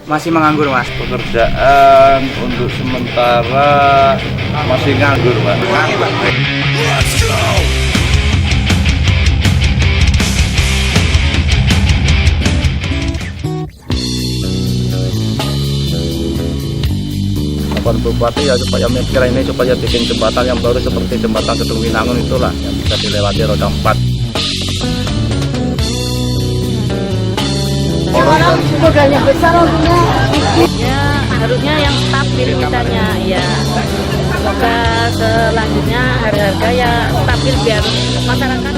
Masih menganggur, Mas. Pekerjaan untuk sementara masih nganggur, Pak. Laporan Bupati ya supaya mikir ini supaya bikin jembatan yang baru seperti jembatan Gedung Winangun itulah yang bisa dilewati roda 4. Orang modalnya besar Ya harusnya yang stabil mintanya ya. Semoga selanjutnya harga-harga ya stabil biar masyarakat.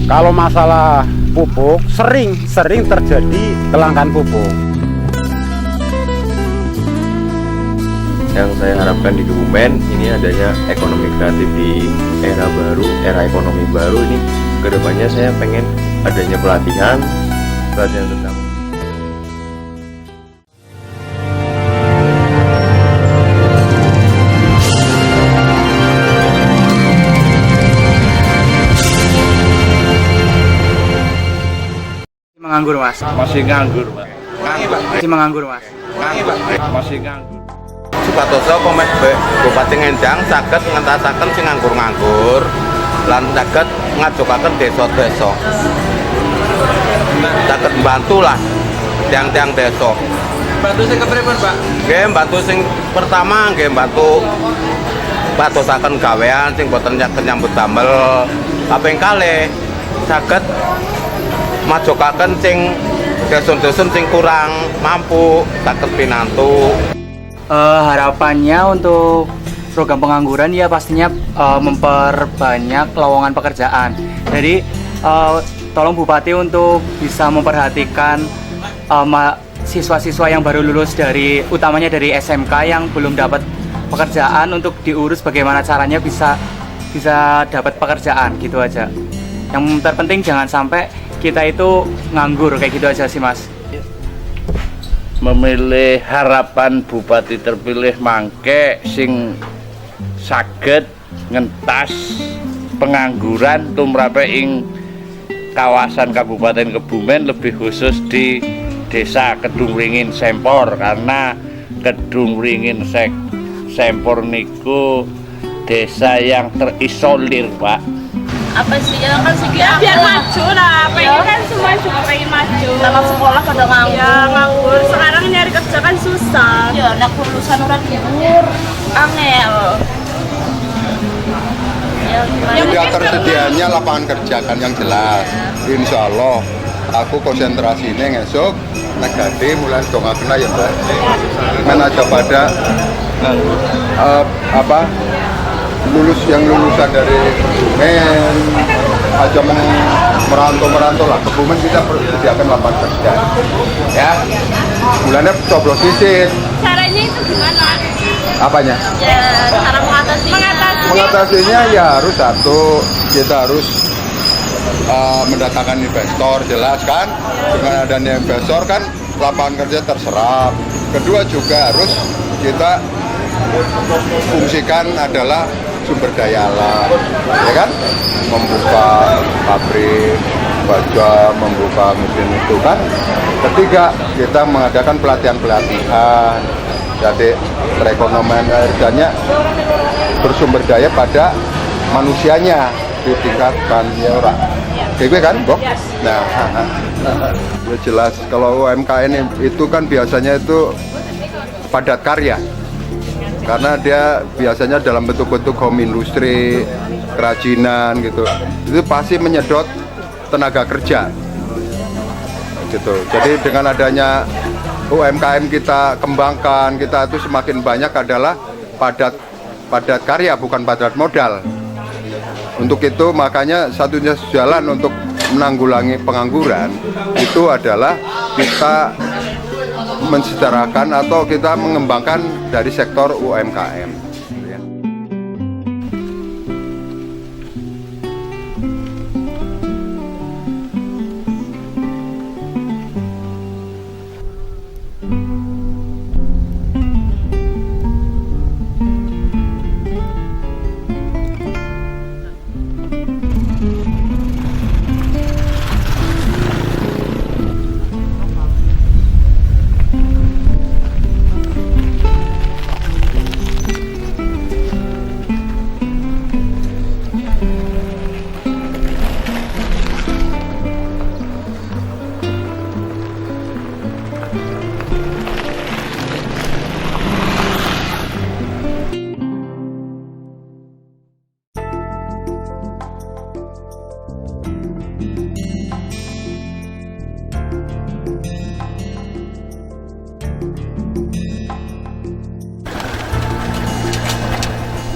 Kalau masalah pupuk sering terjadi kelangkaan pupuk. Yang saya harapkan di Kebumen ini adanya ekonomi kreatif di era baru, era ekonomi baru ini. Kedepannya saya pengen adanya pelatihan tentang Menganggur, Mas. Masih nganggur, Pak. Masih menganggur, Mas. Masih nganggur. Supatoso Komet Bupati Ngendang saged ngentasaken sing nganggur-nganggur lan saged ngajukaken desa-desa. Saged mbantu lah tiang-tiang desa. Bantu sing kepripun, Pak? Nggih, mbantu sing pertama nggih mbantu patosaken gawean sing boten nyambut damel. Kaping kalih saged majukaken sing dusun-dusun sing kurang mampu saged pinantu. Harapannya untuk program pengangguran ya pastinya memperbanyak lowongan pekerjaan. Jadi tolong Bupati untuk bisa memperhatikan siswa-siswa yang baru lulus utamanya dari SMK yang belum dapat pekerjaan untuk diurus bagaimana caranya bisa dapat pekerjaan gitu aja. Yang terpenting jangan sampai kita itu nganggur kayak gitu aja sih, Mas. Memilih harapan Bupati terpilih mangke sing saged ngentas pengangguran tumrape ing kawasan Kabupaten Kebumen, lebih khusus di Desa Kedungringin Sempor, karena Kedungringin Sempor niku desa yang terisolir, Pak. Apa sih ya kan sih biar maju lah, pengen kan semua juga pengen maju. Anak sekolah pada nganggur. Ya nganggur. Sekarang nyari kerja kan susah. Ya anak lulusan orang timur angel. Ya, tidak tersedianya lapangan kerja kan yang jelas. Insya Allah aku konsentrasinya ngesok negati mulai dong kena ya Mbak. Men aja pada lulusan dari men aja merantau lah Kebumen kita persediakan lapangan kerja ya bulannya coblos visit. Caranya itu gimana? Apanya? Ya cara mengatasinya ya harus kita harus mendatangkan investor, jelas kan, dengan adanya investor kan lapangan kerja terserap. Kedua juga harus kita fungsikan adalah sumber daya alam, ya kan, membuka pabrik baja, membuka mesin itu kan. Ketiga, kita mengadakan pelatihan, jadi perekonomian kerjanya bersumber daya pada manusianya ditingkatkan ya orang. Kayak kan, Bob? Nah, ya jelas kalau UMKM itu kan biasanya itu padat karya. Karena dia biasanya dalam bentuk-bentuk home industri, kerajinan gitu. Itu pasti menyedot tenaga kerja. Gitu. Jadi dengan adanya UMKM kita kembangkan, kita itu semakin banyak adalah padat karya, bukan padat modal. Untuk itu makanya satunya jalan untuk menanggulangi pengangguran itu adalah kita mensejahterakan atau kita mengembangkan dari sektor UMKM.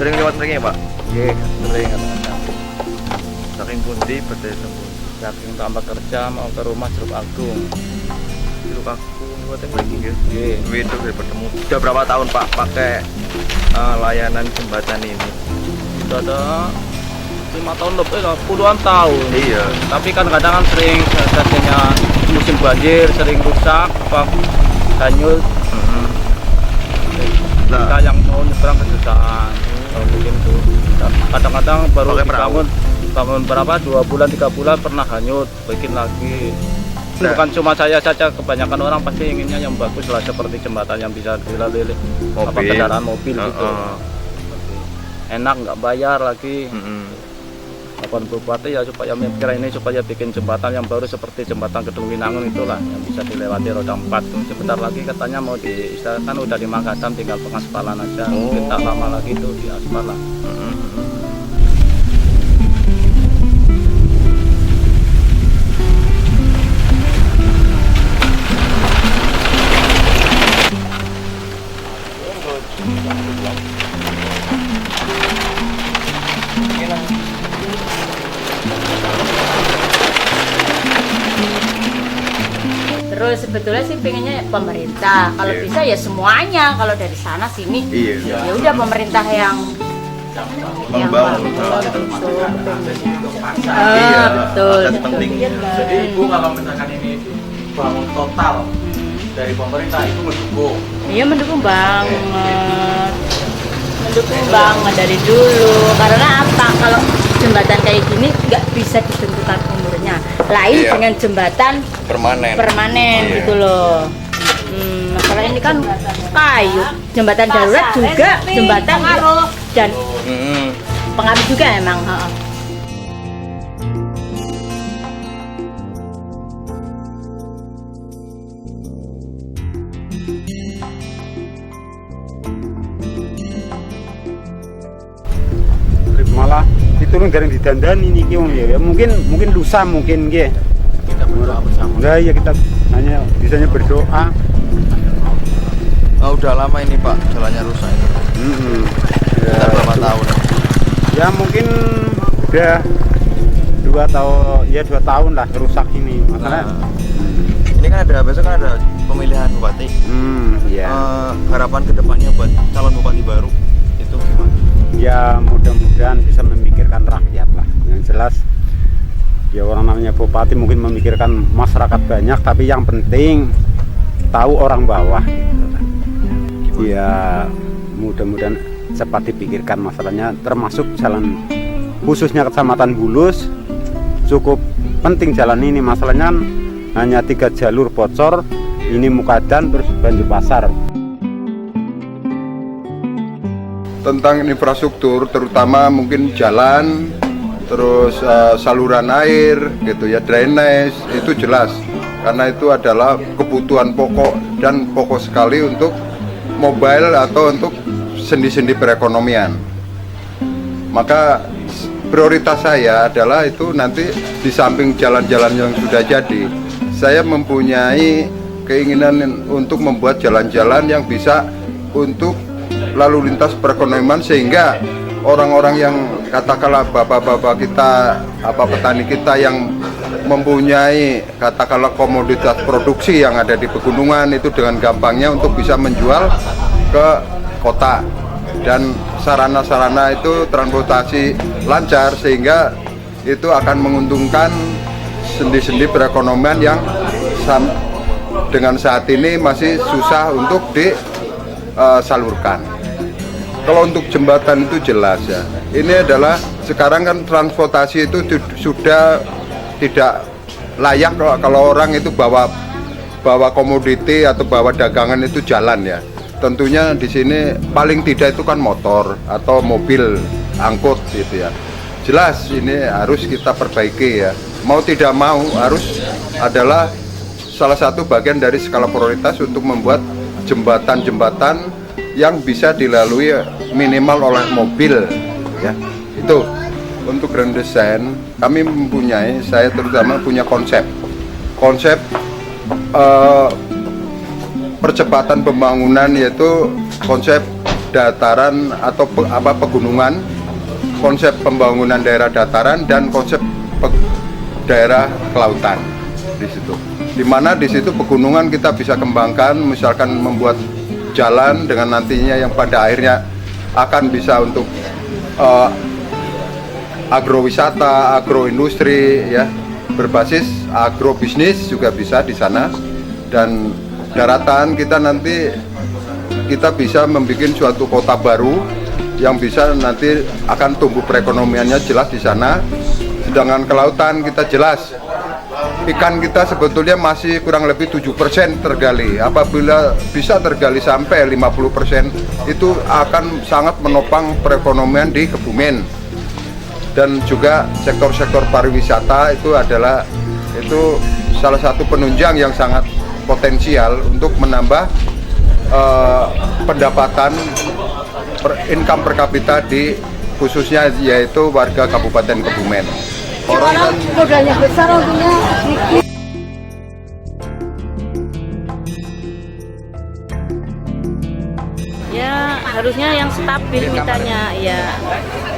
sering lewat mriki ya, Pak? Nggih, sering kadang-kadang. Saking pundi badhe tembung. Saking tambah kerja mau ke rumah Jeruk Agung. Jeruk Agung lewat mriki nggih. Nggih. Itu dari bertemu. Sudah berapa tahun, Pak, pakai layanan jembatan ini? Sudah ada 5 tahun lebih lah, puluhan tahun. Iya. Tapi kan kadang kan sering biasanya musim banjir sering rusak apa hanyut. Kita yang mau nyebrang kesusahan. Kalau mungkin tuh kadang-kadang baru Pakai perahu. bangun berapa 2 bulan 3 bulan pernah hanyut, bikin lagi. Bukan cuma saya saja, kebanyakan orang pasti inginnya yang bagus lah, seperti jembatan yang bisa dilalui apa kendaraan mobil gitu. Enak, nggak bayar lagi. Laporan bupati ya supaya mikir ini supaya bikin jembatan yang baru seperti jembatan Gedung Winangun itulah yang bisa dilewati roda 4 tuh. Sebentar lagi katanya mau kan udah di Makassar, tinggal pengaspalan aja. Mungkin tak lama lagi itu di aspal lah. Terus sebetulnya sih pengennya pemerintah, kalau bisa ya semuanya, kalau dari sana sini Iya. ya udah pemerintah yang Membangun. Iya, betul. Penting. Jadi Ibu kalau misalkan ini bangun total dari pemerintah itu mendukung. Iya mendukung banget, mendukung banget dari dulu. Karena apa? Kalau jembatan kayak gini nggak bisa ditentukan umurnya. Lain Iya. dengan jembatan permanen gitu loh. Masalah ini kan kayu, jembatan darurat juga jembatan dan pengaruh juga emang. Malah diturun dari didandani niki wong ya. Mungkin lusa mungkin nggih. Kita berdoa bersama. Nah, ya kita hanya bisanya berdoa. Oh, udah lama ini, Pak, jalannya rusak ini. Ya, Sudah berapa tahun? ya mungkin udah 2 tahun lah rusak ini. Masalah Ini kan ada besok kan ada pemilihan bupati. ya. Harapan kedepannya buat calon bupati baru itu gimana? Ya mudah-mudahan bisa memikirkan rakyat lah. Yang jelas ya orang namanya bupati mungkin memikirkan masyarakat banyak, tapi yang penting tahu orang bawah gitu lah. Ya mudah-mudahan cepat dipikirkan masalahnya, termasuk jalan khususnya Kecamatan Bulus cukup penting jalan ini. Masalahnya kan hanya 3 jalur bocor, ini Mukadan terus Banyu Pasar. Tentang infrastruktur terutama mungkin jalan, terus saluran air gitu ya, drainase itu jelas karena itu adalah kebutuhan pokok dan pokok sekali untuk mobile atau untuk sendi-sendi perekonomian. Maka prioritas saya adalah itu nanti di samping jalan-jalan yang sudah jadi, saya mempunyai keinginan untuk membuat jalan-jalan yang bisa untuk lalu lintas perekonomian, sehingga orang-orang yang katakanlah bapak-bapak kita, petani kita yang mempunyai katakanlah komoditas produksi yang ada di pegunungan itu dengan gampangnya untuk bisa menjual ke kota, dan sarana-sarana itu transportasi lancar, sehingga itu akan menguntungkan sendi-sendi perekonomian yang dengan saat ini masih susah untuk disalurkan. Kalau untuk jembatan itu jelas ya, ini adalah sekarang kan transportasi itu sudah tidak layak kalau orang itu bawa komoditi atau bawa dagangan itu jalan ya. Tentunya di sini paling tidak itu kan motor atau mobil angkut gitu ya. Jelas ini harus kita perbaiki ya. Mau tidak mau harus adalah salah satu bagian dari skala prioritas untuk membuat jembatan-jembatan yang bisa dilalui minimal oleh mobil ya. Itu untuk grand design kami mempunyai, saya terutama punya konsep percepatan pembangunan, yaitu konsep dataran atau pegunungan, konsep pembangunan daerah dataran dan konsep daerah kelautan di situ. Dimana di situ pegunungan kita bisa kembangkan, misalkan membuat jalan dengan nantinya yang pada akhirnya akan bisa untuk agrowisata, agroindustri, ya, berbasis agrobisnis juga bisa di sana. Dan daratan kita nanti kita bisa membuat suatu kota baru yang bisa nanti akan tumbuh perekonomiannya jelas di sana. Sedangkan kelautan kita jelas ikan kita sebetulnya masih kurang lebih 7% tergali. Apabila bisa tergali sampai 50%, itu akan sangat menopang perekonomian di Kebumen. Dan juga sektor-sektor pariwisata itu adalah salah satu penunjang yang sangat potensial untuk menambah pendapatan income per kapita di khususnya yaitu warga Kabupaten Kebumen. Orang kan modalnya besar, untungnya sedikit. Ya harusnya yang stabil mintanya, ya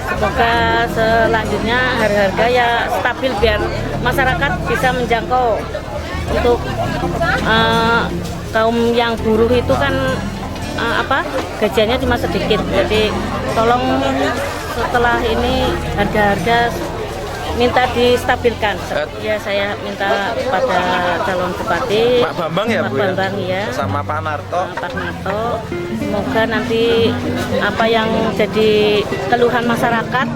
semoga selanjutnya harga-harga ya stabil biar masyarakat bisa menjangkau. Untuk kaum yang buruh itu kan gajiannya cuma sedikit, jadi tolong setelah ini harga-harga minta distabilkan. Ya saya minta kepada calon bupati Pak Bambang ya, Pak Bu, Bambang ya, sama Pak Narto. Pak Narto, semoga nanti apa yang jadi keluhan masyarakat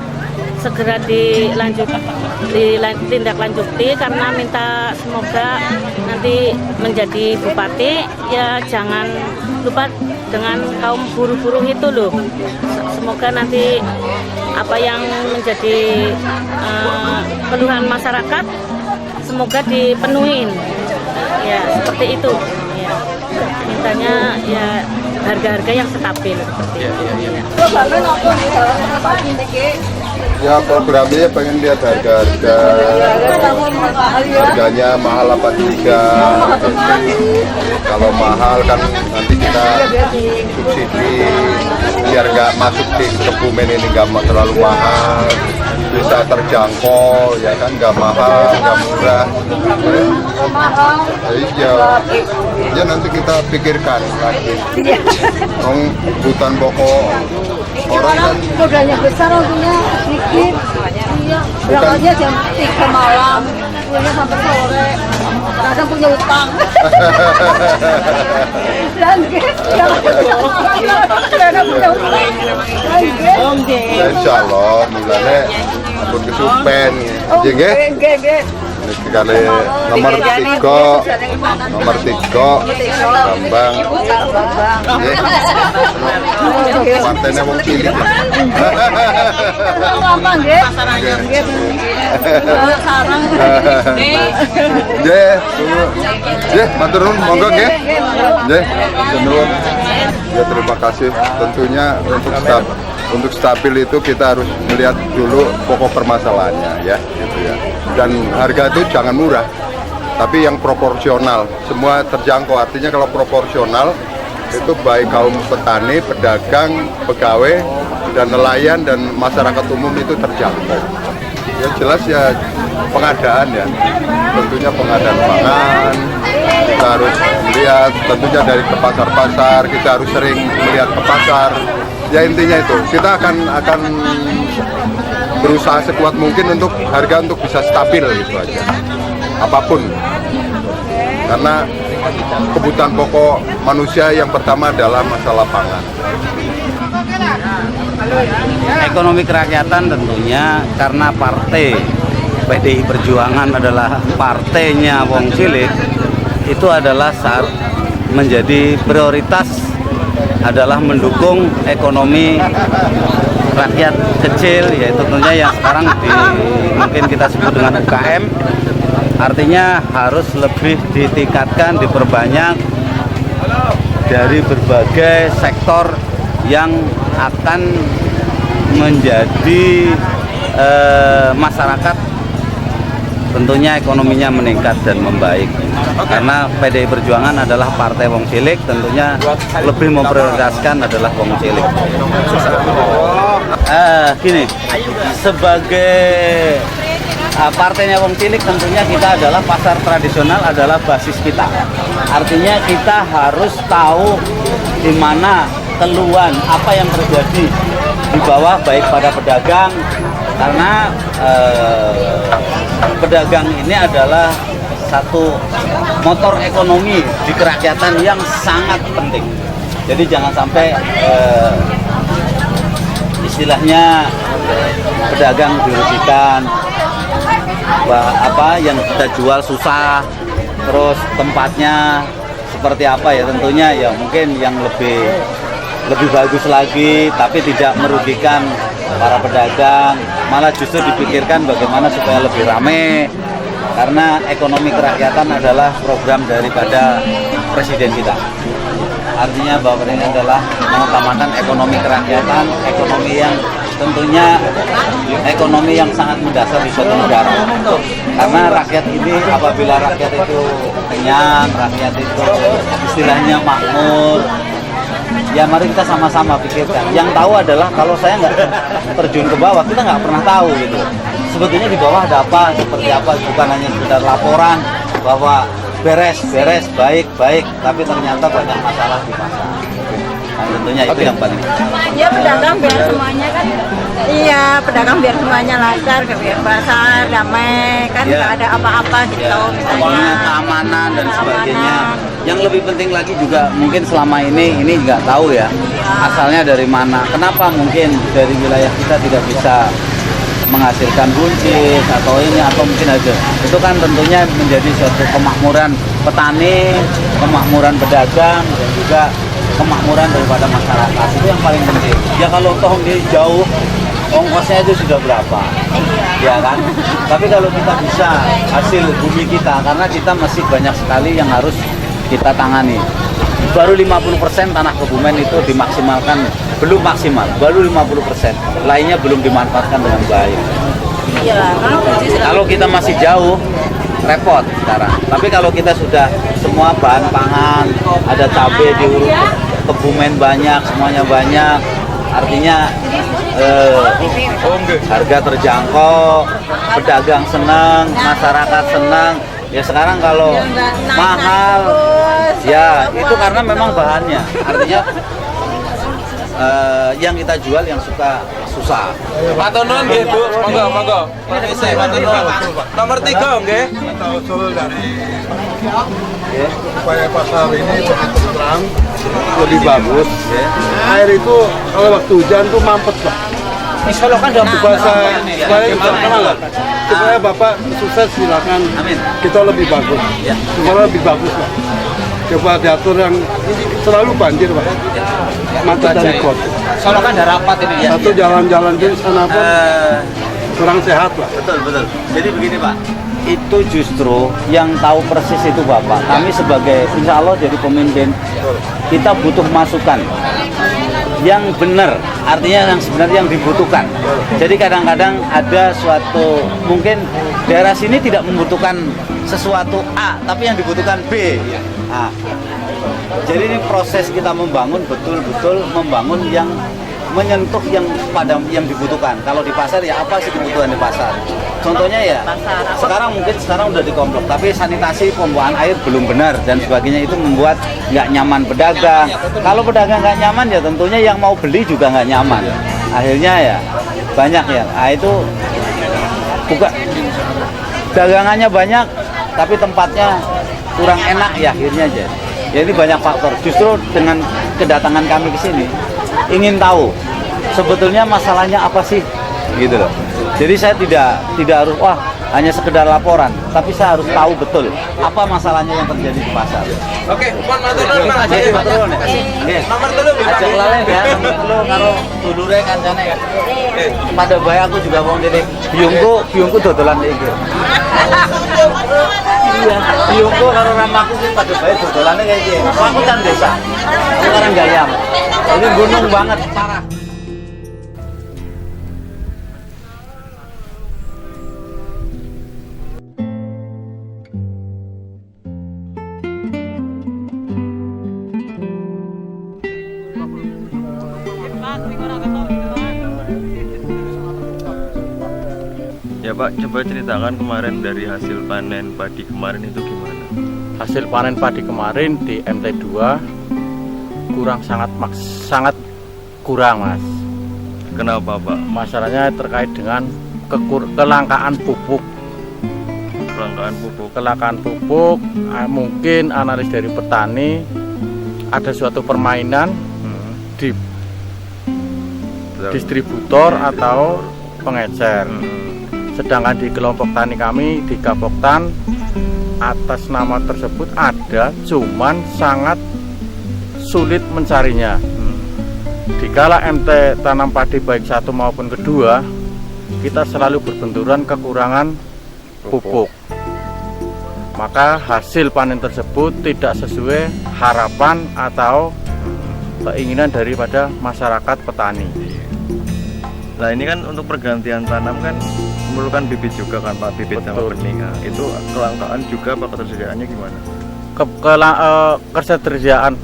segera ditindaklanjuti, karena minta semoga nanti menjadi bupati ya jangan lupa dengan kaum buruh-buruh itu loh. Semoga nanti apa yang menjadi keluhan masyarakat semoga dipenuhin, ya seperti itu ya. Mintanya ya harga-harga yang stabil seperti itu. ya programnya pengen lihat harganya mahal apa tidak. Kalau mahal kan nanti kita subsidi biar nggak masuk di Kebumen ini, nggak terlalu mahal, bisa terjangkau, ya kan, nggak mahal, nggak murah. Ya nanti kita pikirkan lagi. Kebutuhan pokok orang kan modalnya besar, untungnya sedikit. Iya, berangkatnya jam 3 malam, pulangnya sampai sore. Kadang punya utang. Insya Allah mulanya ampun kesupen, nggih. Kali nomor 3 Bambang, partainya wong cilik. Matur nuwun, monggo nggih. Nggih, matur nuwun. Ya, terima kasih. Tentunya untuk stabil itu kita harus melihat dulu pokok permasalahannya, ya, gitu ya. Dan harga itu jangan murah, tapi yang proporsional, semua terjangkau. Artinya kalau proporsional itu baik kaum petani, pedagang, pegawai, dan nelayan dan masyarakat umum itu terjangkau. Yang jelas ya pengadaan, ya, tentunya pengadaan pangan. Kita harus melihat tentunya dari ke pasar-pasar, kita harus sering melihat ke pasar. Ya intinya itu, kita akan berusaha sekuat mungkin untuk harga untuk bisa stabil gitu aja. Apapun. Karena kebutuhan pokok manusia yang pertama adalah masalah pangan. Ekonomi kerakyatan tentunya karena partai PDI Perjuangan adalah partainya wong cilik, itu adalah menjadi prioritas adalah mendukung ekonomi rakyat kecil, yaitu tentunya yang sekarang mungkin kita sebut dengan UKM. Artinya harus lebih ditingkatkan, diperbanyak dari berbagai sektor yang akan menjadi masyarakat tentunya ekonominya meningkat dan membaik. Karena PDI Perjuangan adalah partai wong cilik, tentunya lebih memprioritaskan adalah wong cilik. Gini, sebagai partainya wong cilik tentunya kita adalah pasar tradisional adalah basis kita. Artinya kita harus tahu di mana keluhan apa yang terjadi di bawah, baik pada pedagang, karena pedagang ini adalah satu motor ekonomi di kerakyatan yang sangat penting. Jadi jangan sampai istilahnya pedagang dirugikan, apa yang kita jual susah, terus tempatnya seperti apa ya, tentunya ya mungkin yang lebih bagus lagi, tapi tidak merugikan para pedagang, malah justru dipikirkan bagaimana supaya lebih ramai, karena ekonomi kerakyatan adalah program daripada presiden kita. Artinya bahwa ini adalah mengutamakan ekonomi kerakyatan, ekonomi yang tentunya ekonomi yang sangat mendasar di suatu negara. Karena rakyat ini, apabila rakyat itu kenyang, rakyat itu istilahnya makmur, ya mari kita sama-sama pikirkan. Yang tahu adalah kalau saya nggak terjun ke bawah, kita nggak pernah tahu gitu. Sebetulnya di bawah ada apa, seperti apa, bukan hanya sekedar laporan bahwa beres, baik, tapi ternyata banyak masalah di pasar. Nah, tentunya itu yang paling. Ya pedagang biar semuanya kan, iya pedagang biar semuanya lancar, biar pasar damai kan, nggak ada apa-apa gitu. Pokoknya keamanan dan sebagainya. Yang lebih penting lagi juga mungkin selama ini nggak tahu ya asalnya dari mana. Kenapa mungkin dari wilayah kita tidak bisa menghasilkan buncis atau ini, atau mungkin aja itu kan tentunya menjadi suatu kemakmuran petani, kemakmuran pedagang, dan juga kemakmuran daripada masyarakat. Itu yang paling penting ya. Kalau toh dia jauh, ongkosnya itu sudah berapa ya kan, tapi kalau kita bisa hasil bumi kita, karena kita masih banyak sekali yang harus kita tangani. Baru 50% tanah Kebumen itu dimaksimalkan, belum maksimal, baru 50%, lainnya belum dimanfaatkan dengan baik. Kalau kita masih jauh, repot sekarang. Tapi kalau kita sudah semua bahan pangan, ada cabai diurus, Kebumen banyak, semuanya banyak, artinya harga terjangkau, pedagang senang, masyarakat senang. Ya sekarang kalau mahal, ya itu karena memang bahannya. Artinya yang kita jual yang suka susah. Matur nuwun nggih, Bu. Monggo. Permisi, matur nuwun. Nomor 3 nggih. Kita usul dari supaya pasar ini begitu terang, lebih bagus. Air itu kalau waktu hujan tuh mampet lah. Kan Bahasa supaya Bapak sukses, silakan. Kita lebih bagus. Supaya lebih bagus lah. Coba diatur yang ini selalu banjir Pak. Macet dan kot. Solo kan ada rapat ini ya. Satu jalan-jalan di sana pun kurang sehat lah. Betul. Jadi begini Pak, itu justru yang tahu persis itu Bapak. Kami sebagai insya Allah jadi pemimpin, kita butuh masukan yang benar, artinya yang sebenarnya yang dibutuhkan. Jadi kadang-kadang ada suatu, mungkin daerah sini tidak membutuhkan sesuatu A, tapi yang dibutuhkan B. Nah, jadi ini proses kita membangun, betul-betul membangun yang menyentuh yang pada yang dibutuhkan. Kalau di pasar ya apa sih kebutuhan di pasar? Contohnya ya, sekarang udah dikomplok, tapi sanitasi pembuangan air belum benar dan sebagainya, itu membuat nggak nyaman pedagang. Kalau pedagang nggak nyaman ya tentunya yang mau beli juga nggak nyaman. Akhirnya ya banyak ya. Nah, itu bukan dagangannya banyak, tapi tempatnya kurang enak ya akhirnya aja. Ya ini banyak faktor. Justru dengan kedatangan kami ke sini ingin tahu sebetulnya masalahnya apa sih, gitu loh. Jadi saya tidak harus hanya sekedar laporan, tapi saya harus tahu betul apa masalahnya yang terjadi di pasar. Oke, mohon matur nuwun Pak. Nomor 3 Ajak lalen ya, nomor 3 karo dulure kancane ya. Pada bae aku juga wong dene biungku dodolan iki. Iya, biungku karo ramaku sih pada bae dodolane kayak iki. Aku kan desa. Aku orang Gayam. Ini gunung banget, parah. Pak, coba ceritakan kemarin dari hasil panen padi kemarin itu gimana? Hasil panen padi kemarin di MT2 sangat kurang, Mas. Kenapa, Pak? Masalahnya terkait dengan kelangkaan pupuk. Kelangkaan pupuk, mungkin analis dari petani ada suatu permainan di distributor atau pengecer. Sedangkan di kelompok tani kami di Gapoktan atas nama tersebut ada, cuman sangat sulit mencarinya. Dikala MT tanam padi baik satu maupun kedua, kita selalu berbenturan kekurangan pupuk. Maka hasil panen tersebut tidak sesuai harapan atau keinginan daripada masyarakat petani. Nah ini kan untuk pergantian tanam kan memerlukan bibit juga kan Pak, bibit sama benih. Nah, itu kelangkaan juga Pak, ketersediaannya gimana? Ketersediaan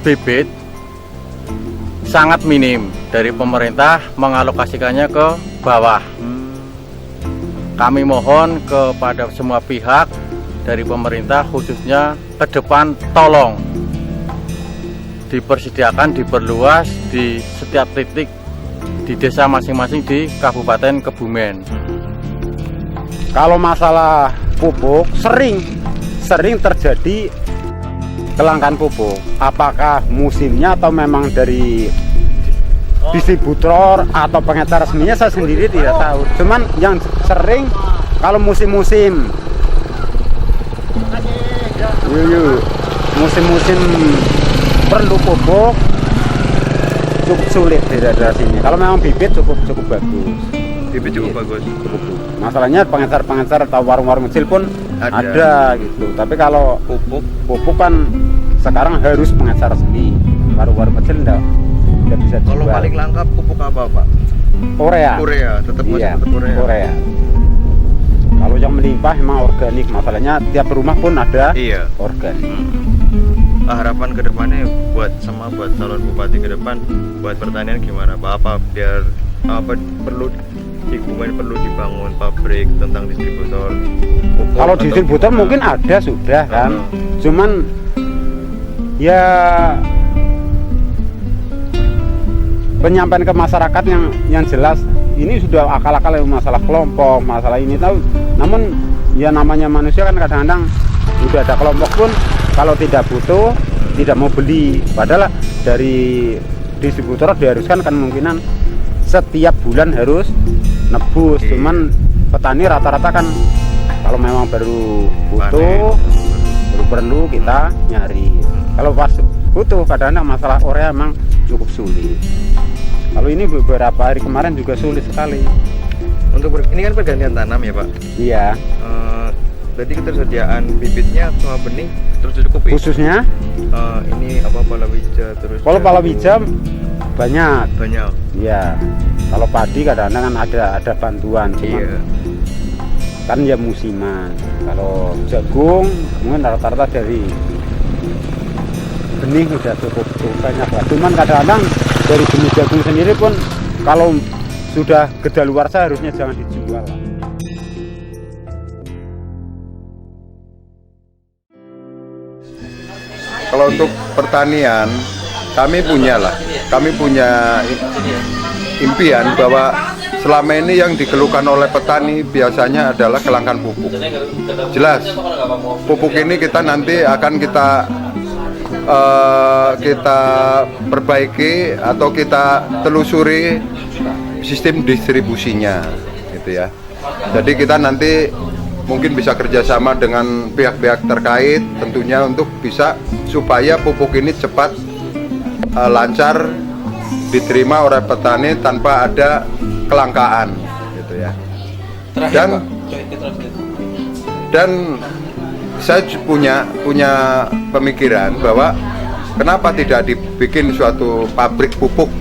bibit sangat minim dari pemerintah mengalokasikannya ke bawah. Kami mohon kepada semua pihak dari pemerintah khususnya ke depan tolong dipersediakan, diperluas di setiap titik di desa masing-masing di Kabupaten Kebumen. Kalau masalah pupuk sering terjadi kelangkaan pupuk. Apakah musimnya atau memang dari distributor atau pengecer resminya saya sendiri tidak tahu. Cuman yang sering kalau musim-musim perlu pupuk cukup sulit di daerah sini. Kalau memang bibit cukup bagus. Bibit cukup bagus. Masalahnya pengecer atau warung-warung kecil pun ada gitu. Tapi kalau pupuk kan sekarang harus pengecer resmi. Warung-warung kecil enggak bisa jual. Kalau paling langka pupuk apa, Pak? Urea, tetap urea. Kalau yang melimpah memang organik. Masalahnya tiap rumah pun ada organik. Harapan kedepannya buat calon bupati ke depan buat pertanian gimana Pak? Apa biar perlu di Kebumen perlu dibangun pabrik tentang distributor pupuk? Kalau distributor mungkin ada sudah kan, cuman ya penyampaian ke masyarakat yang jelas ini sudah akal-akal masalah kelompok, masalah ini tahu. Namun ya namanya manusia kan kadang-kadang udah ada kelompok pun kalau tidak butuh tidak mau beli, padahal dari distributor diharuskan kan kemungkinan setiap bulan harus nebus. Cuman petani rata-rata kan kalau memang baru butuh baru perlu kita nyari. Kalau pas butuh kadang-kadang masalah urea memang cukup sulit. Kalau ini beberapa hari kemarin juga sulit sekali. Untuk ini kan pergantian tanam ya Pak? Iya. Berarti ketersediaan bibitnya sama benih tercukupi? Khususnya? Ini apa palawija terus? Kalau palawija banyak. Iya. Kalau padi kadang-kadang kan ada bantuan. Iya. Kan ya musiman. Kalau jagung mungkin rata-rata dari benih udah cukup banyak lah. Cuman kadang-kadang dari benih jagung sendiri pun kalau sudah kedaluarsa harusnya jangan dijual lah. Kalau untuk pertanian kami punya impian bahwa selama ini yang dikeluhkan oleh petani biasanya adalah kelangkaan pupuk. Jelas pupuk ini kita nanti akan kita perbaiki atau kita telusuri sistem distribusinya gitu ya. Jadi kita nanti mungkin bisa kerjasama dengan pihak-pihak terkait tentunya untuk bisa supaya pupuk ini cepat lancar diterima oleh petani tanpa ada kelangkaan gitu ya. Dan saya punya pemikiran bahwa kenapa tidak dibikin suatu pabrik pupuk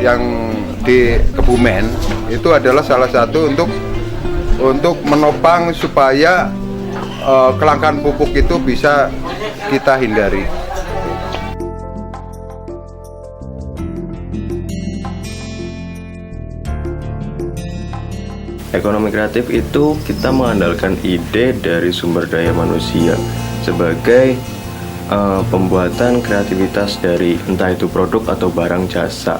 yang di Kebumen. Itu adalah salah satu untuk menopang supaya kelangkaan pupuk itu bisa kita hindari. Ekonomi kreatif itu kita mengandalkan ide dari sumber daya manusia sebagai pembuatan kreativitas dari entah itu produk atau barang jasa.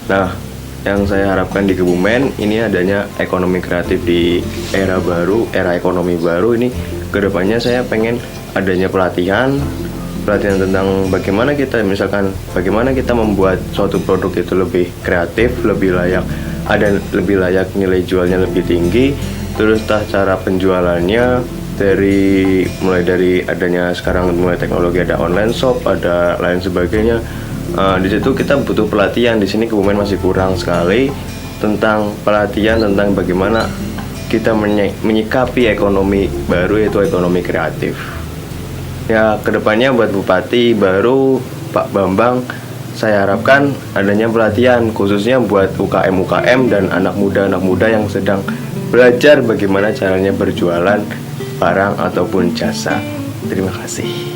Nah, yang saya harapkan di Kebumen ini adanya ekonomi kreatif di era baru, era ekonomi baru ini. Kedepannya saya pengen adanya pelatihan tentang bagaimana kita membuat suatu produk itu lebih kreatif, lebih layak, nilai jualnya lebih tinggi. Terus cara penjualannya mulai dari adanya sekarang mulai teknologi, ada online shop, ada lain sebagainya. Di situ kita butuh pelatihan. Di sini Kebumen masih kurang sekali tentang pelatihan tentang bagaimana kita menyikapi ekonomi baru, yaitu ekonomi kreatif. Ya, kedepannya buat Bupati baru Pak Bambang, saya harapkan adanya pelatihan khususnya buat UKM dan anak muda yang sedang belajar bagaimana caranya berjualan barang ataupun jasa. Terima kasih.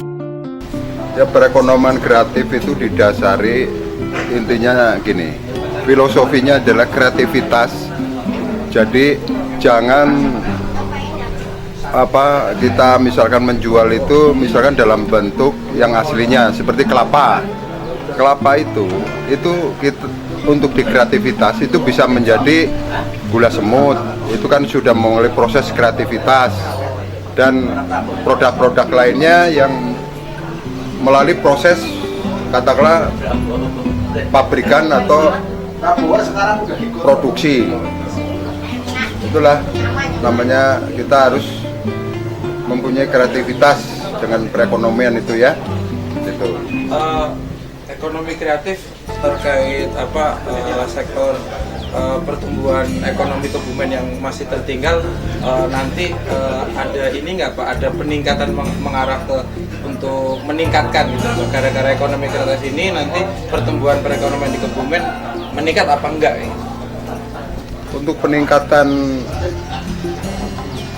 Ya, perekonomian kreatif itu didasari intinya gini, filosofinya adalah kreativitas. Jadi jangan kita misalkan menjual itu misalkan dalam bentuk yang aslinya seperti kelapa itu kita, untuk di kreativitas itu bisa menjadi gula semut, itu kan sudah mulai proses kreativitas, dan produk-produk lainnya yang melalui proses katakanlah pabrikan atau produksi. Itulah namanya kita harus mempunyai kreativitas dengan perekonomian itu ya. Itu. Ekonomi kreatif terkait sektor pertumbuhan ekonomi Kebumen yang masih tertinggal, nanti ada ini nggak Pak? Ada peningkatan mengarah ke untuk meningkatkan gitu. Gara-gara ekonomi kreatif ini nanti pertumbuhan perekonomian di Kebumen meningkat apa enggak? Untuk peningkatan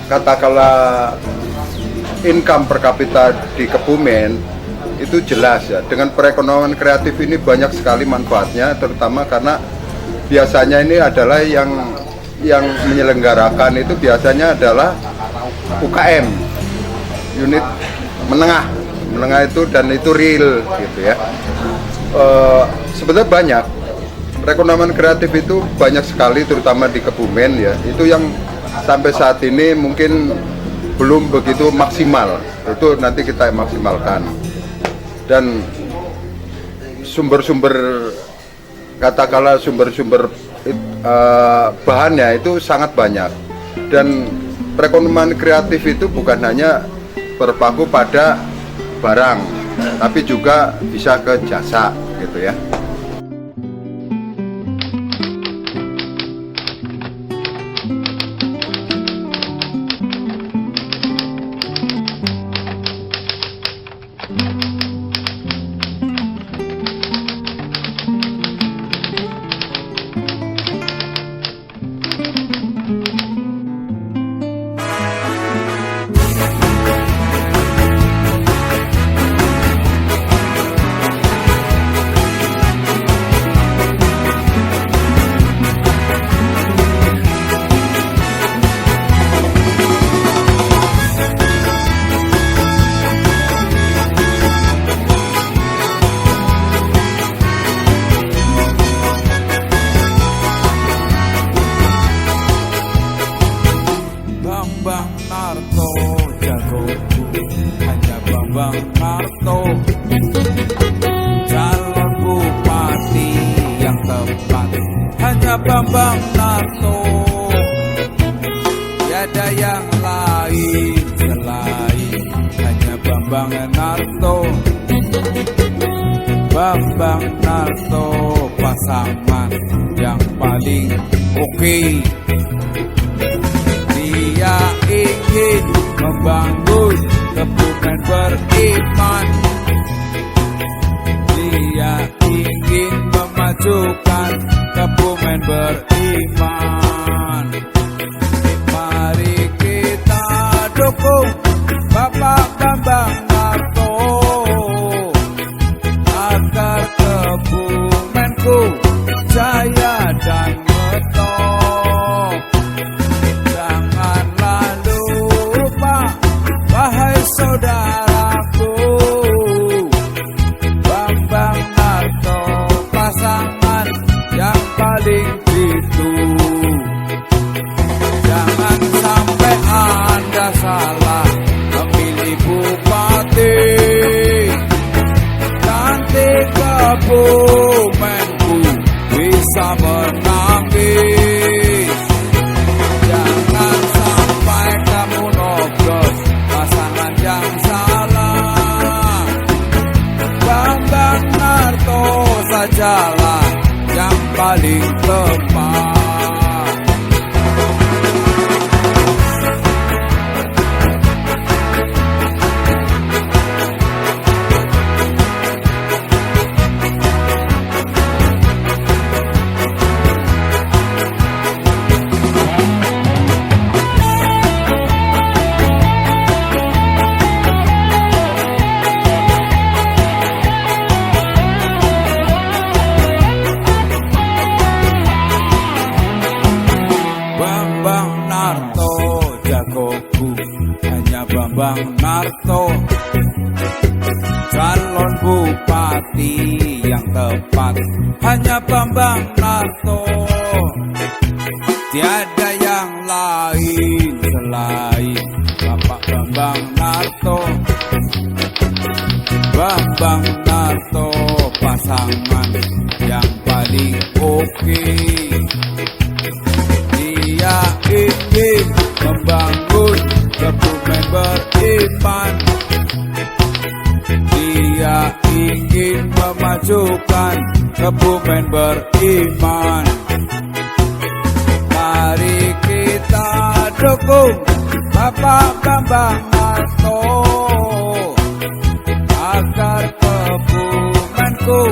katakanlah income per kapita di Kebumen itu jelas ya. Dengan perekonomian kreatif ini banyak sekali manfaatnya, terutama karena biasanya ini adalah yang menyelenggarakan itu biasanya adalah UKM, unit menengah itu, dan itu real gitu ya. Sebenarnya banyak perekonomian kreatif itu banyak sekali, terutama di Kebumen ya. Itu yang sampai saat ini mungkin belum begitu maksimal. Itu nanti kita maksimalkan. Dan sumber-sumber katakanlah sumber-sumber bahannya itu sangat banyak. Dan perekonomian kreatif itu bukan hanya berpaku pada barang, tapi juga bisa ke jasa gitu ya. Bambang Marto, calon bupati yang tepat hanya Bambang Narto. Tiada yang lain selain hanya Bambang Narto. Bambang Narto pasangan yang paling oke. Dia ingin membangun Kebumen beriman. Dia ingin memajukan Kebumen beriman. Mari kita dukung Bapak Bambang Narto agar Kebumenku jaya dan ngetop. Bambang Narto, calon bupati yang tepat hanya Bambang Narto. Tiada yang lain selain Bapak Bambang Narto. Bambang Narto pasangan yang paling oke. Dia ingin membangun Kebumen beriman. Dia ingin memajukan Kebumen beriman. Mari kita dukung Bapak Bambang Narto agar Kebumenku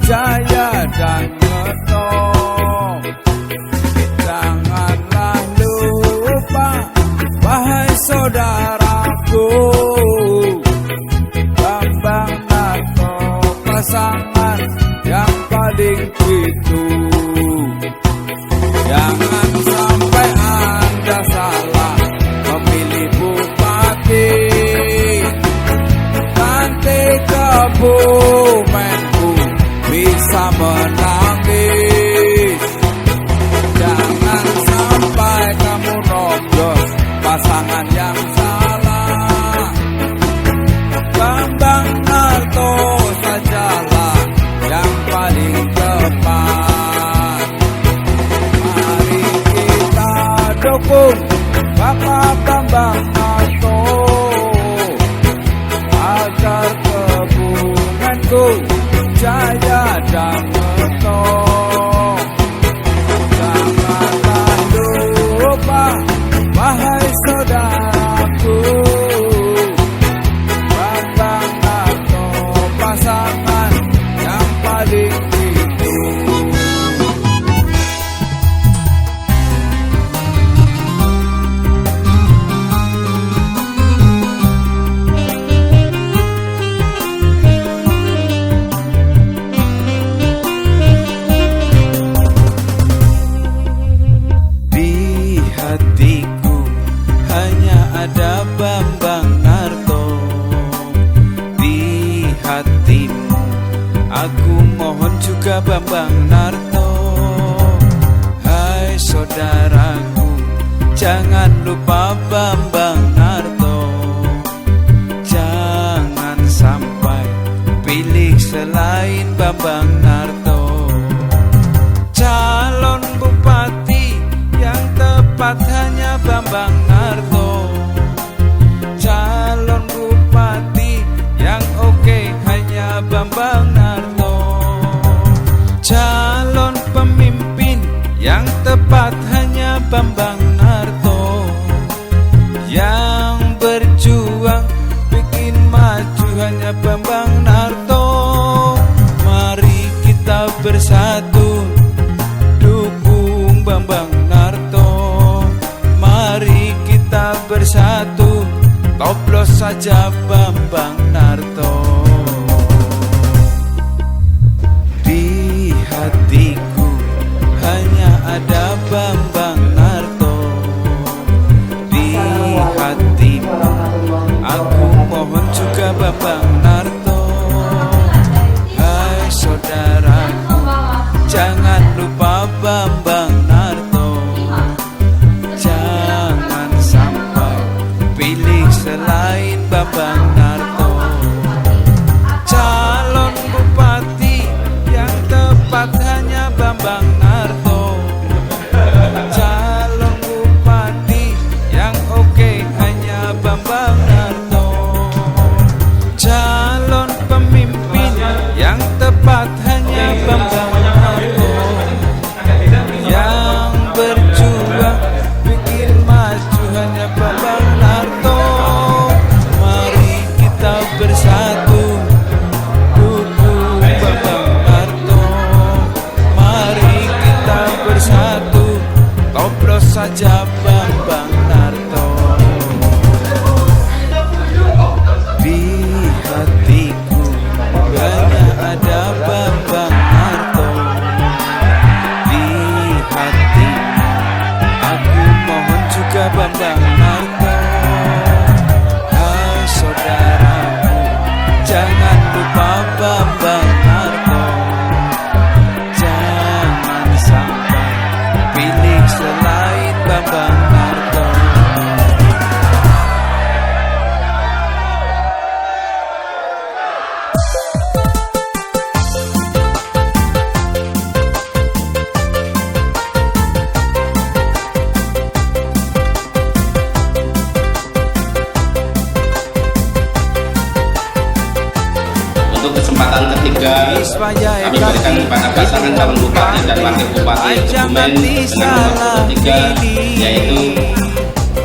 jaya dan ngetop. Janganlah lupa, wahai saudaraku, Bambang Narto pasangan yang paling jitu. Jangan sampai Anda salah memilih bupati. Nanti Kebumenku bisa menangis. Jangan sampai kamu noblos pasangan yang salah. Bambang Narto sajalah yang paling tepat. Mari kita dukung Bapak Bambang Narto agar Kebumenku jaya dan ngetop. Janganlah lupa, wahai saudaraku, Bambang Narto pasangan yang paling jitu. Di hatiku hanya ada Bambang Narto. Di hatimu aku mohon juga Bambang Narto. Hai saudaraku, jangan lupa Bambang Narto. Jangan sampai pilih selain Bambang Narto. Calon bupati yang tepat hanya Bambang Narto. Calon bupati yang oke hanya Bambang Narto. Calon pemimpin yang tepat hanya Bambang Narto. Yang berjuang bikin maju hanya Bambang Narto. Mari kita bersatu dukung Bambang Narto. Mari kita bersatu coblos saja Bambang Narto. Di hatiku hanya ada Bambang Narto. Di hatimu aku mohon juga Bambang Narto. Hai saudaraku, jangan lupa Bambang Narto. Jangan sampai pilih selain Bambang Narto. Calon bupati yang tepat hanya Bambang Narto. Calon bupati yang oke hanya Bambang Narto. Calon pemimpin yang tepat hanya Bambang Narto. Yang berjuang bikin maju hanya Bambang Narto. Mari kesempatan ketiga kami berikan kepada pasangan calon bupati dan wakil bupati Kebumen dengan nomor ketiga, yaitu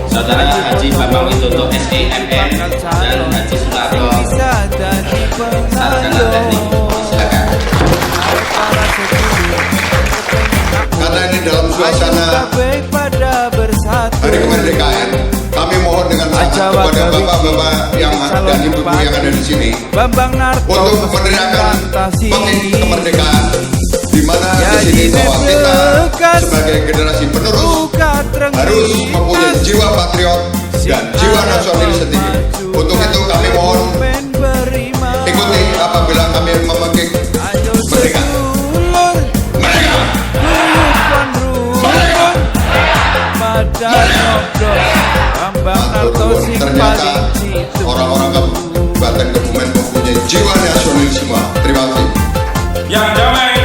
Saudara Haji Bambang Widodo SEMM dan Haji Sunarto Sarjana Teknik. Silakan. Karena ini dalam suasana Hari Kemerdekaan, kami mohon dengan sangat kepada bapak-bapak yang dan ibu-ibu yang ada di sini untuk meneriakan bangkit kemerdekaan, di mana di sini bahwa kita sebagai generasi penerus harus mempunyai jiwa patriot dan jiwa nasionalis tinggi. Untuk itu kami mohon ikuti apabila kami membangkit merdeka. Ternyata orang-orang Kabupaten Kebumen mempunyai jiwa nasionalisme. Terima kasih. Yang damai,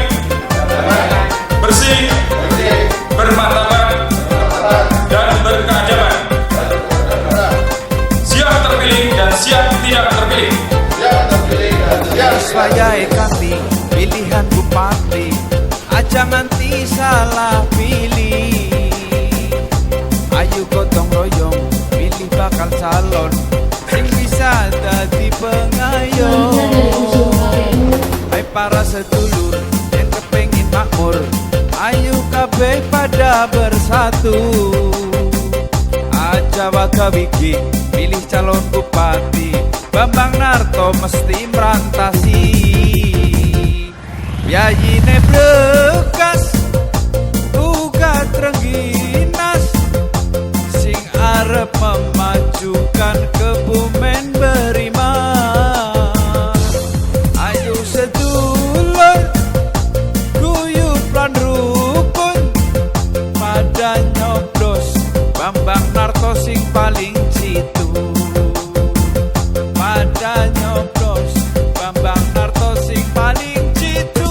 bersih, bermartabat, dan berkeadaban. Siap terpilih dan siap tidak terpilih. Saya kami pilihan bupati, aja nanti salah pilih. Ayo gotong royong, pilih bakal calon sing bisa dadi pengayom. Hai para sedulur yang kepengin makmur, ayo kabeh pada bersatu. Aja waga wiki, pilih calon bupati, Bambang Narto mesti merantasi. Yayine blekas, uga trengginas, sing arep memajukan Kebumen beriman. Ayo sedulur, guyub lan rukun, pada nyoblos Bambang Narto sing paling jitu. Pada nyoblos Bambang Narto sing paling jitu.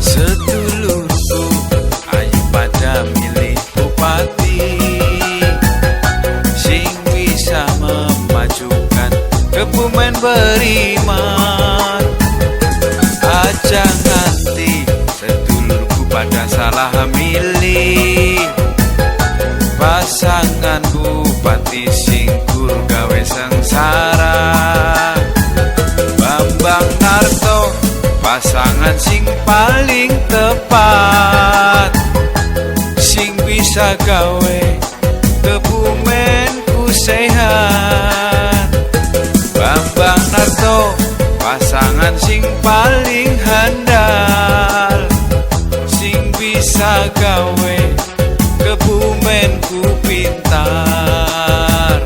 Sedulurku, ayo pada milih bupati sing bisa memajukan Kebumen beriman. Aja nganti sedulurku pada salah milih pasangan bupati sing gur gawe sengsara. Bambang Narto pasangan sing paling tepat, sing bisa gawe Kebumenku sehat. Bambang Narto pasangan sing paling handal, sing bisa gawe Kebumenku pintar.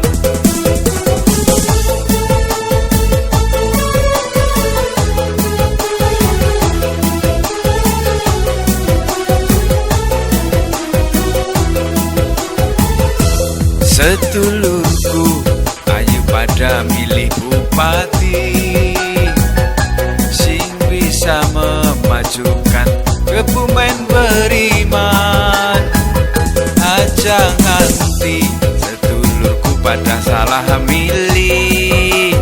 Sedulurku, ayo pada milih bupati sing bisa memajukan Kebumen beriman. Aja nganti sedulurku pada salah milih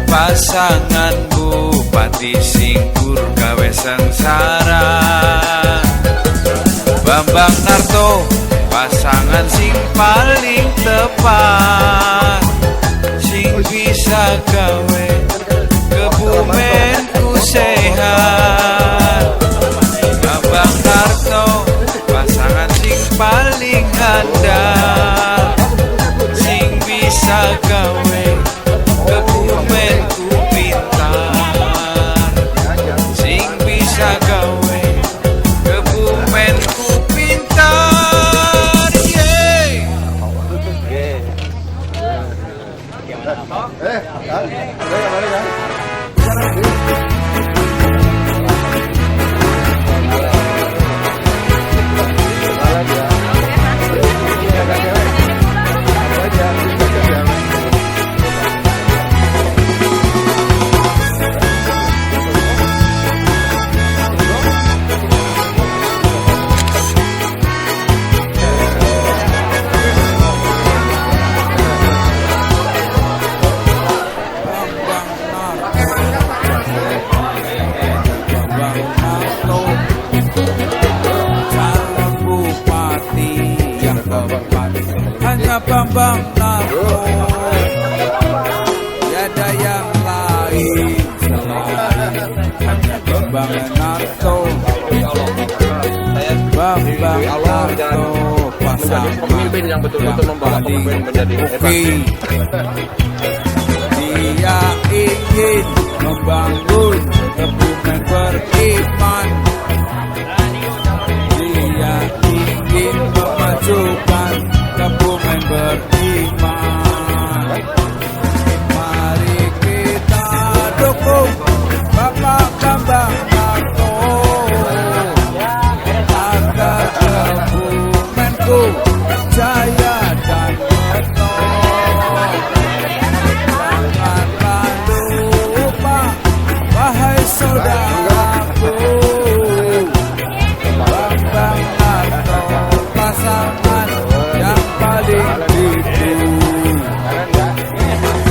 pasangan bupati sing gur gawe sengsara. Bambang Narto pasangan sing paling tepat, sing bisa gawe Kebumenku sehat. Bambang Narto pasangan sing paling handal, sing bisa gawe Kebumenku pintar, sing bisa gawe Kebumenku pintar. Ya. tepat. Hanya Bambang Narto, tiada yang lain selain hanya Bambang Narto. Bambang Narto, pasangan pemimpin yang betul-betul membawa Kebumen menjadi hebat. Dia ingin membangun Kebumen beriman. Dia ingin memajukan Kebumen beriman. Mari kita dukung Bapak Bambang Narto agar Kebumenku jaya dan menang. Janganlah lupa, wahai saudaraku, Bambang Narto pasangan yang paling jitu.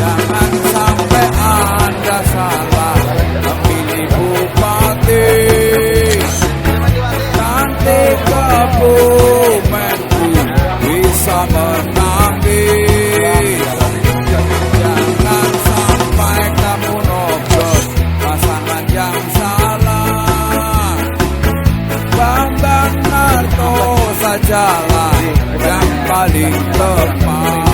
Jangan sampai Anda salah memilih bupati. Nanti Kebumenku bisa menangis. Jangan sampai kamu noblos pasangan yang salah. Bambang Narto sajalah yang paling tepat.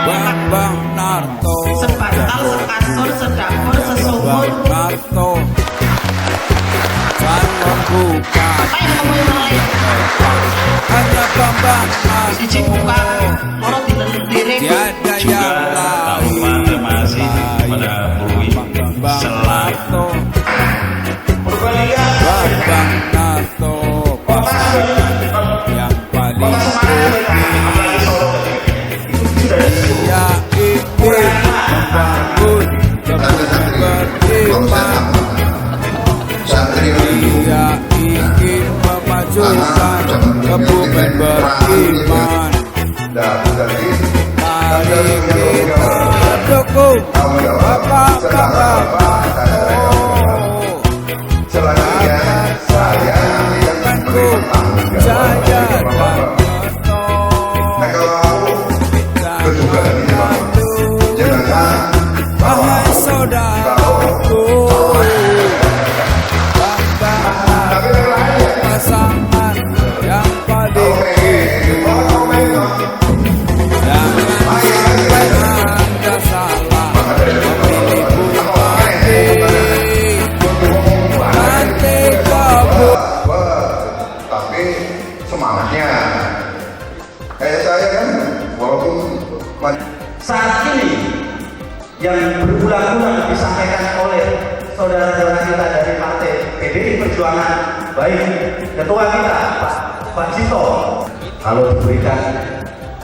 Bambang Narto, Bambang Narto, calon bupati. Hanya Bambang Narto, tiada yang lain. Terima kasih kepada Bambang Narto, Bambang Narto, pasangan yang paling dia ingin membangun Kebumen beriman. Dia ingin memajukan Kebumen beriman. Mari kita dukung Bapak Bambang Narto agar Kebumenku jaya dan menang. Wahai saudaraku, Bambang pasangan yang paling jitu. Jangan sampai Anda salah memilih bupati. Nanti tapi semangatnya kayak saya kan, walaupun saat ini yang berulang-ulang disampaikan oleh saudara-saudara kita dari partai PDI Perjuangan, baik ketua kita Pak Cito, kalau diberikan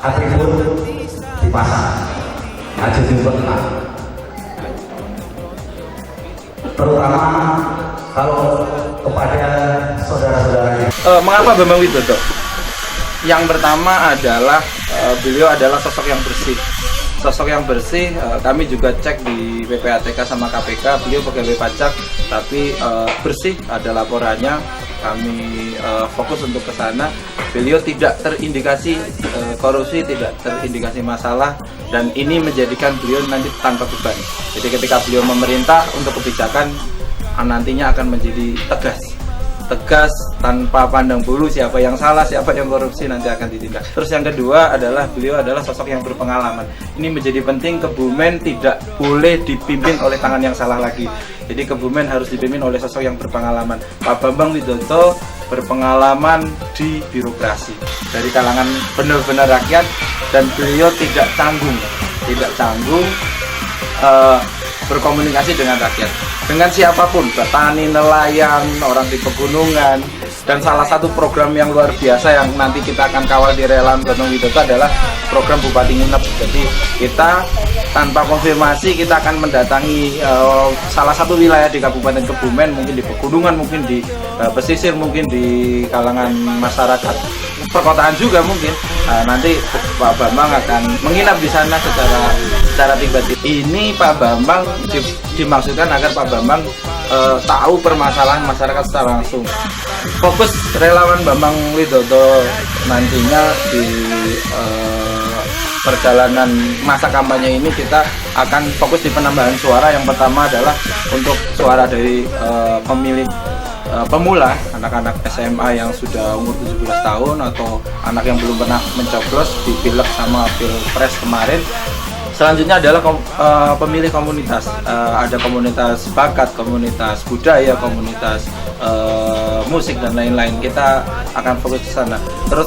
atribut dipasang aja juga, terutama kalau kepada saudara-saudaranya. Mengapa Bambang Widodo? Yang pertama adalah beliau adalah sosok yang bersih. Sosok yang bersih, kami juga cek di PPATK sama KPK, beliau pegawai pajak, tapi bersih, ada laporannya, kami fokus untuk ke sana. Beliau tidak terindikasi korupsi, tidak terindikasi masalah, dan ini menjadikan beliau nanti tanpa beban. Jadi ketika beliau memerintah untuk kebijakan, nantinya akan menjadi tegas tanpa pandang bulu siapa yang salah, siapa yang korupsi, nanti akan ditindak. Terus yang kedua adalah beliau adalah sosok yang berpengalaman. Ini menjadi penting, Kebumen tidak boleh dipimpin oleh tangan yang salah lagi. Jadi Kebumen harus dipimpin oleh sosok yang berpengalaman. Pak Bambang Widodo berpengalaman di birokrasi dari kalangan benar-benar rakyat, dan beliau tidak canggung berkomunikasi dengan rakyat, dengan siapapun, petani, nelayan, orang di pegunungan, Dan salah satu program yang luar biasa yang nanti kita akan kawal di Relawan Bambang Widodo adalah program Bupati Nginep. Jadi kita tanpa konfirmasi kita akan mendatangi salah satu wilayah di Kabupaten Kebumen, mungkin di pegunungan, mungkin di pesisir, mungkin di kalangan masyarakat perkotaan juga mungkin. Nanti Pak Bambang akan menginap di sana secara tiba-tiba. Ini Pak Bambang dimaksudkan agar Pak Bambang tahu permasalahan masyarakat secara langsung. Fokus Relawan Bambang Widodo nantinya di perjalanan masa kampanye ini kita akan fokus di penambahan suara. Yang pertama adalah untuk suara dari pemilih pemula, anak-anak SMA yang sudah umur 17 tahun atau anak yang belum pernah mencoblos di Pileg sama Pilpres kemarin. Selanjutnya adalah pemilih komunitas, ada komunitas bakat, komunitas budaya, komunitas musik dan lain-lain. Kita akan fokus ke sana. Terus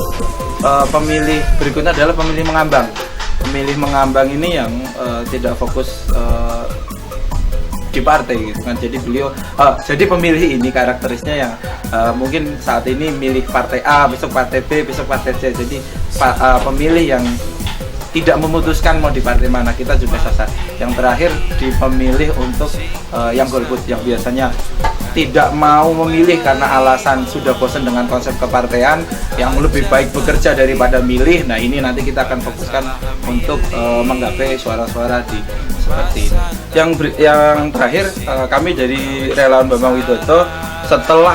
pemilih berikutnya adalah pemilih mengambang. Pemilih mengambang ini yang tidak fokus di partai gitu kan. Jadi beliau jadi pemilih ini karakterisnya yang mungkin saat ini milih partai A, besok partai B, besok partai C. Jadi pemilih yang tidak memutuskan mau di partai mana, kita juga sasar. Yang terakhir di pemilih untuk yang golput, yang biasanya tidak mau memilih karena alasan sudah bosan dengan konsep kepartean, yang lebih baik bekerja daripada milih. Nah ini nanti kita akan fokuskan untuk menggapai suara-suara di seperti ini. Yang terakhir kami dari Relawan Bambang Widodo setelah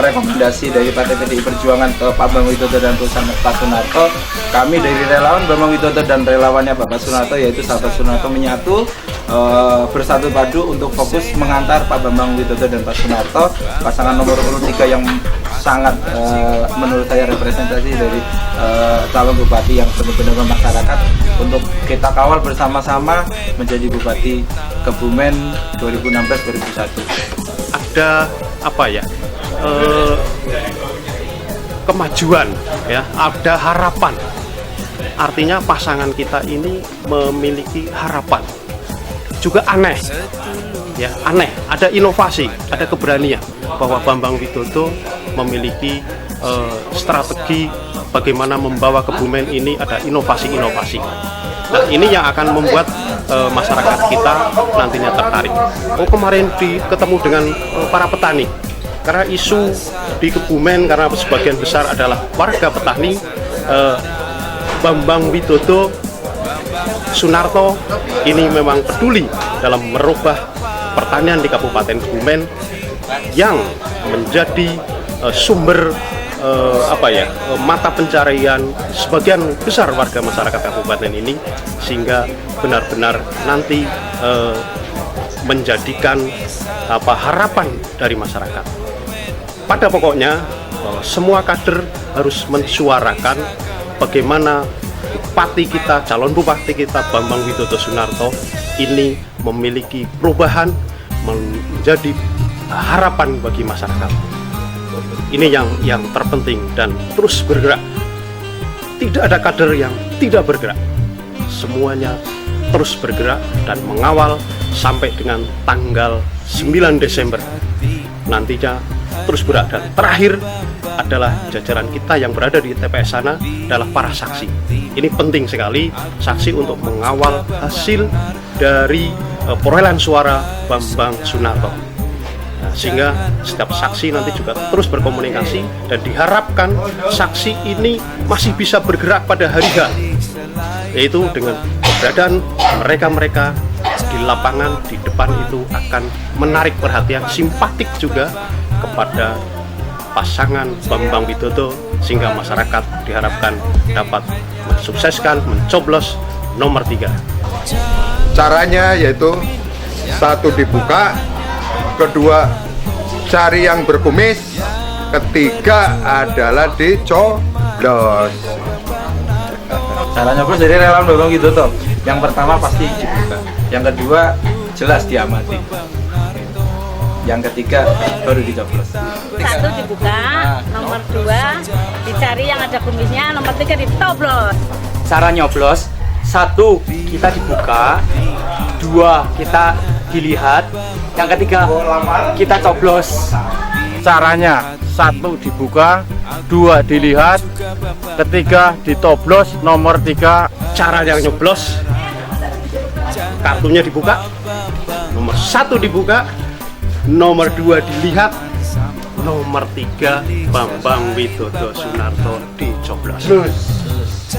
rekomendasi dari Partai PDI Perjuangan ke Pak Bambang Widodo dan perusahaan Pak Sunarto, kami dari Relawan Bambang Widodo dan relawannya Bapak Sunarto, yaitu sahabat Sunarto menyatu, bersatu padu untuk fokus mengantar Pak Bambang Widodo dan Pak Sunarto, pasangan nomor urut 3 yang sangat menurut saya representasi dari calon bupati yang benar-benar masyarakat, untuk kita kawal bersama-sama menjadi Bupati Kebumen 2016-2021. Ada apa ya, kemajuan ya, ada harapan. Artinya pasangan kita ini memiliki harapan. Juga aneh ya, aneh, ada inovasi, ada keberanian bahwa Bambang Widodo memiliki strategi bagaimana membawa Kebumen ini, ada inovasi-inovasi. Nah ini yang akan membuat masyarakat kita nantinya tertarik. Kemarin ketemu dengan para petani, karena isu di Kebumen karena sebagian besar adalah warga petani. Bambang Widodo Sunarto ini memang peduli dalam merubah pertanian di Kabupaten Kebumen yang menjadi sumber mata pencarian sebagian besar warga masyarakat kabupaten ini, sehingga benar-benar nanti menjadikan harapan dari masyarakat. Pada pokoknya semua kader harus mensuarakan bagaimana bupati kita, calon bupati kita Bambang Widodo Sunarto ini memiliki perubahan, menjadi harapan bagi masyarakat. Ini yang terpenting, dan terus bergerak. Tidak ada kader yang tidak bergerak. Semuanya terus bergerak dan mengawal sampai dengan tanggal 9 Desember. Nantinya terus bergerak, dan terakhir adalah jajaran kita yang berada di TPS sana adalah para saksi. Ini penting sekali, saksi untuk mengawal hasil dari perolehan suara Bambang Sunarto. Sehingga setiap saksi nanti juga terus berkomunikasi, dan diharapkan saksi ini masih bisa bergerak pada hari H, yaitu dengan keberadaan mereka-mereka di lapangan di depan itu akan menarik perhatian, simpatik juga kepada pasangan Bambang Widodo, sehingga masyarakat diharapkan dapat mensukseskan mencoblos nomor 3. Caranya yaitu satu dibuka, kedua cari yang berkumis, ketiga adalah dicoblos. Cara nyoblos dari Relawan Bambang Widodo, yang pertama pasti dibuka, yang kedua jelas diamati, yang ketiga baru dicoblos. 1 dibuka, nomor 2 dicari yang ada kumisnya, nomor 3 dicoblos. Cara nyoblos, 1 kita dibuka, 2 kita dilihat, yang ketiga kita coblos. Caranya 1 dibuka, 2 dilihat, ketiga ditoblos, nomor 3 Cara yang nyoblos, kartunya dibuka, nomor 1 dibuka, nomor 2 dilihat, nomor 3 Bambang Widodo Sunarto dicoblos.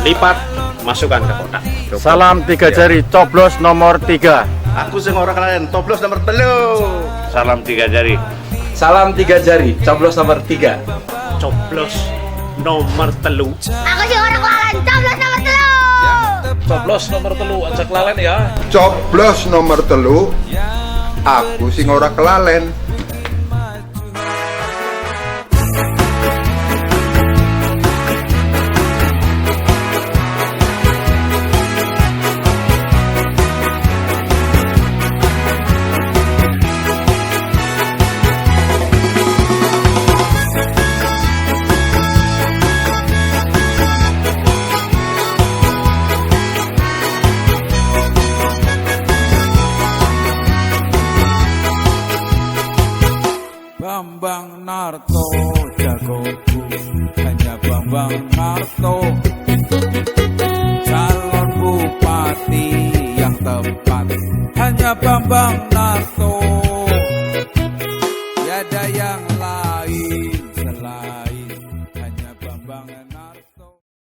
Lipat, masukkan ke kotak. Salam 3 jari, coblos nomor 3. Aku sing ora kelalen, coblos nomor 3. Salam 3 jari. Salam 3 jari, coblos nomor 3. Coblos nomor 3. Aku sih orang kelalen, coblos nomor 3. Coblos nomor 3 aja kelalen ya. Coblos nomor 3. Aku sing ora kelalen. Bambang Narto jagoku, hanya Bambang Narto, calon bupati yang tepat, hanya Bambang Narto, tiada yang